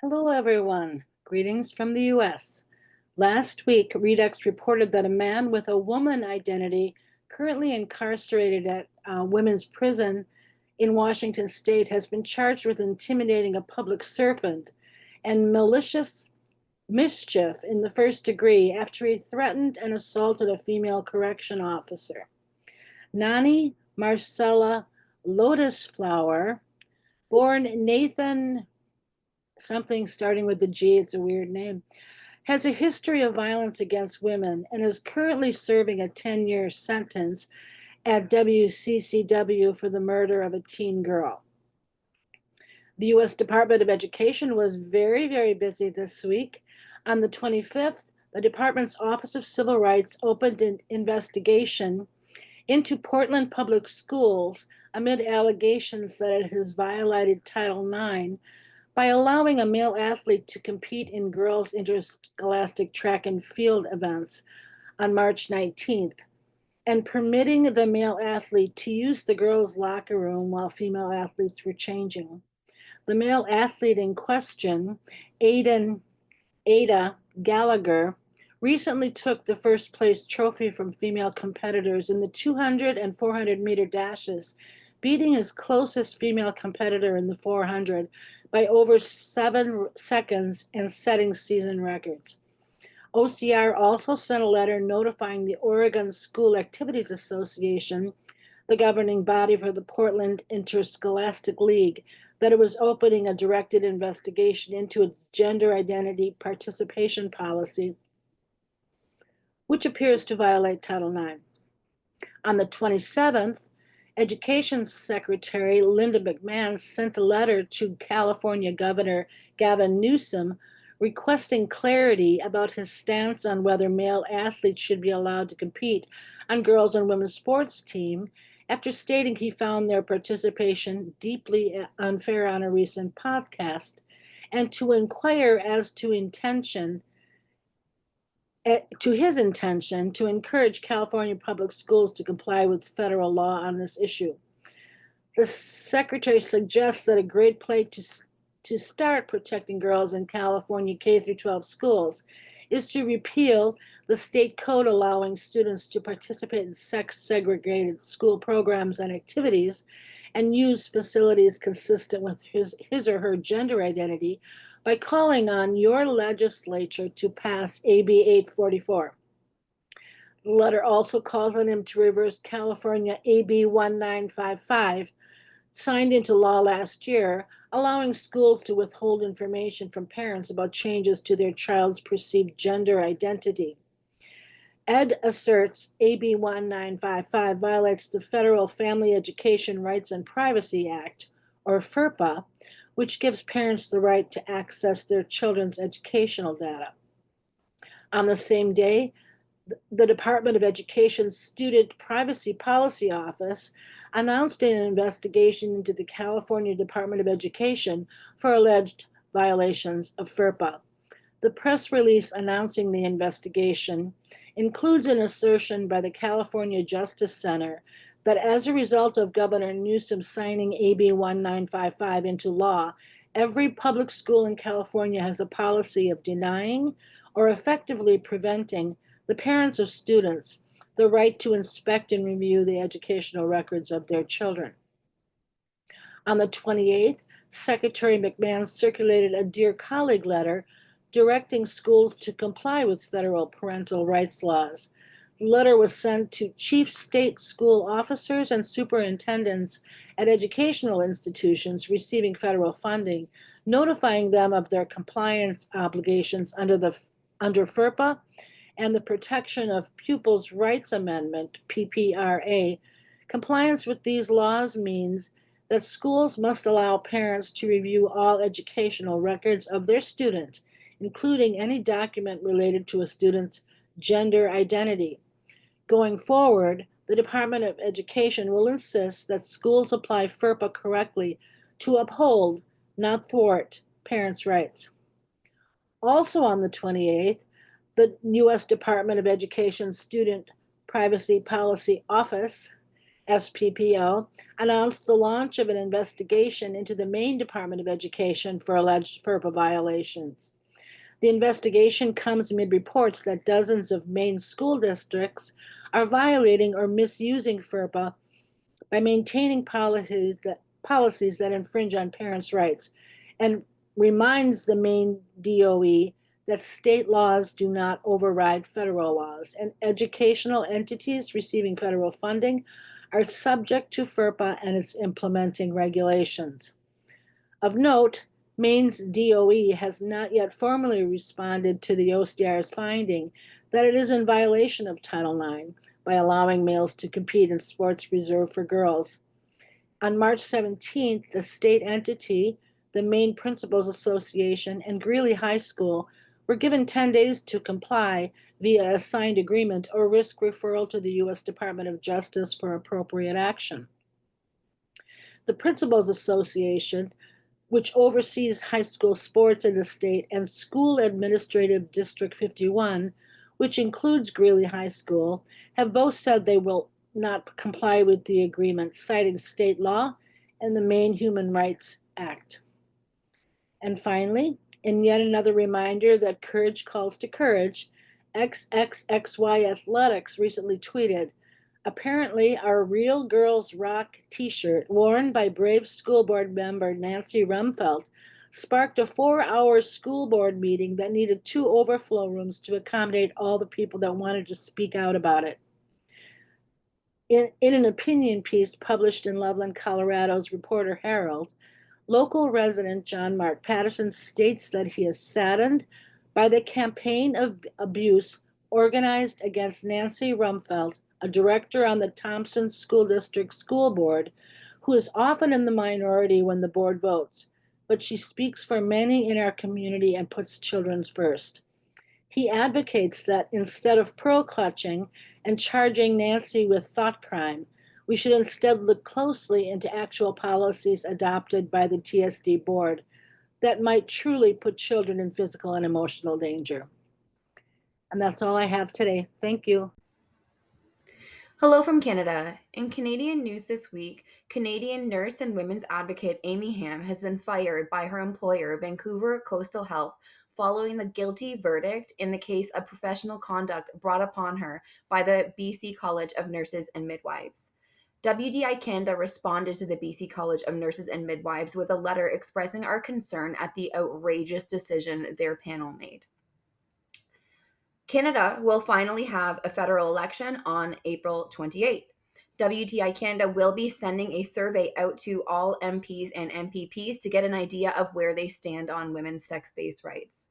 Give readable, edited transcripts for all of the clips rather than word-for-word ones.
Hello, everyone. Greetings from the US. Last week, Redux reported that a man with a woman identity currently incarcerated at women's prison in Washington state has been charged with intimidating a public servant and malicious mischief in the first degree after he threatened and assaulted a female correction officer. Nani Marcella Lotus Flower, born Nathan something starting with the G, it's a weird name, has a history of violence against women and is currently serving a 10-year sentence at WCCW for the murder of a teen girl. The U.S. Department of Education was very, very busy this week. On the 25th, the department's Office of Civil Rights opened an investigation into Portland Public Schools amid allegations that it has violated Title IX by allowing a male athlete to compete in girls' interscholastic track and field events on March 19th and permitting the male athlete to use the girls' locker room while female athletes were changing. The male athlete in question, Ada Gallagher, recently took the first place trophy from female competitors in the 200 and 400 meter dashes, beating his closest female competitor in the 400 by over 7 seconds and setting season records. OCR also sent a letter notifying the Oregon School Activities Association, the governing body for the Portland Interscholastic League, that it was opening a directed investigation into its gender identity participation policy, which appears to violate Title IX. On the 27th, Education Secretary Linda McMahon sent a letter to California Governor Gavin Newsom requesting clarity about his stance on whether male athletes should be allowed to compete on girls and women's sports team after stating he found their participation deeply unfair on a recent podcast, and to inquire as to his intention to encourage California public schools to comply with federal law on this issue. The secretary suggests that a great place to start protecting girls in California K through 12 schools is to repeal the state code allowing students to participate in sex-segregated school programs and activities and use facilities consistent with his or her gender identity by calling on your legislature to pass AB 844. The letter also calls on him to reverse California AB 1955, signed into law last year, allowing schools to withhold information from parents about changes to their child's perceived gender identity. Ed asserts AB 1955 violates the Federal Family Education Rights and Privacy Act, or FERPA, which gives parents the right to access their children's educational data. On the same day, the Department of Education's Student Privacy Policy Office announced an investigation into the California Department of Education for alleged violations of FERPA. The press release announcing the investigation includes an assertion by the California Justice Center that as a result of Governor Newsom signing AB 1955 into law, every public school in California has a policy of denying or effectively preventing the parents of students the right to inspect and review the educational records of their children. On the 28th, Secretary McMahon circulated a Dear Colleague letter directing schools to comply with federal parental rights laws. The letter was sent to chief state school officers and superintendents at educational institutions receiving federal funding, notifying them of their compliance obligations under FERPA and the Protection of Pupils' Rights Amendment, PPRA. Compliance with these laws means that schools must allow parents to review all educational records of their student, including any document related to a student's gender identity. Going forward, the Department of Education will insist that schools apply FERPA correctly to uphold, not thwart, parents' rights. Also on the 28th, the U.S. Department of Education Student Privacy Policy Office SPPO, announced the launch of an investigation into the Maine Department of Education for alleged FERPA violations. The investigation comes amid reports that dozens of Maine school districts are violating or misusing FERPA by maintaining policies that infringe on parents' rights, and reminds the Maine DOE that state laws do not override federal laws, and educational entities receiving federal funding are subject to FERPA and its implementing regulations. Of note, Maine's DOE has not yet formally responded to the OCR's finding that it is in violation of Title IX by allowing males to compete in sports reserved for girls. On March 17th, the state entity, the Maine Principals Association, and Greeley High School were given 10 days to comply via a signed agreement or risk referral to the U.S. Department of Justice for appropriate action. The Principals Association, which oversees high school sports in the state, and School Administrative District 51, which includes Greeley High School, have both said they will not comply with the agreement, citing state law and the Maine Human Rights Act. And finally, in yet another reminder that courage calls to courage, XXXY Athletics recently tweeted, apparently our Real Girls Rock t-shirt, worn by Brave School Board member Nancy Rumfeld, sparked a 4-hour school board meeting that needed 2 overflow rooms to accommodate all the people that wanted to speak out about it. In an opinion piece published in Loveland, Colorado's Reporter Herald, local resident John Mark Patterson states that he is saddened by the campaign of abuse organized against Nancy Rumfeld, a director on the Thompson School District School Board, who is often in the minority when the board votes, but she speaks for many in our community and puts children first. He advocates that instead of pearl clutching and charging Nancy with thought crime, we should instead look closely into actual policies adopted by the TSD board that might truly put children in physical and emotional danger. And that's all I have today. Thank you. Hello from Canada. In Canadian news this week, Canadian nurse and women's advocate Amy Ham has been fired by her employer, Vancouver Coastal Health, following the guilty verdict in the case of professional conduct brought upon her by the BC College of Nurses and Midwives. WDI Canada responded to the BC College of Nurses and Midwives with a letter expressing our concern at the outrageous decision their panel made. Canada will finally have a federal election on April 28th. WTI Canada will be sending a survey out to all MPs and MPPs to get an idea of where they stand on women's sex-based rights.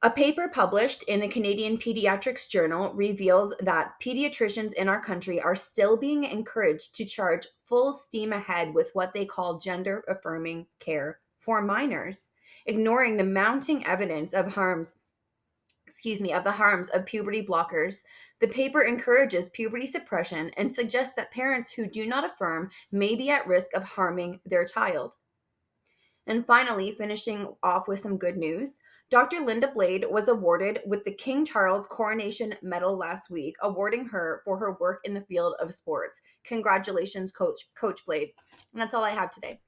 A paper published in the Canadian Pediatrics Journal reveals that pediatricians in our country are still being encouraged to charge full steam ahead with what they call gender-affirming care for minors, ignoring the mounting evidence of the harms of puberty blockers. The paper encourages puberty suppression and suggests that parents who do not affirm may be at risk of harming their child. And finally, finishing off with some good news, Dr. Linda Blade was awarded with the King Charles Coronation Medal last week, awarding her for her work in the field of sports. Congratulations, Coach Blade. And that's all I have today.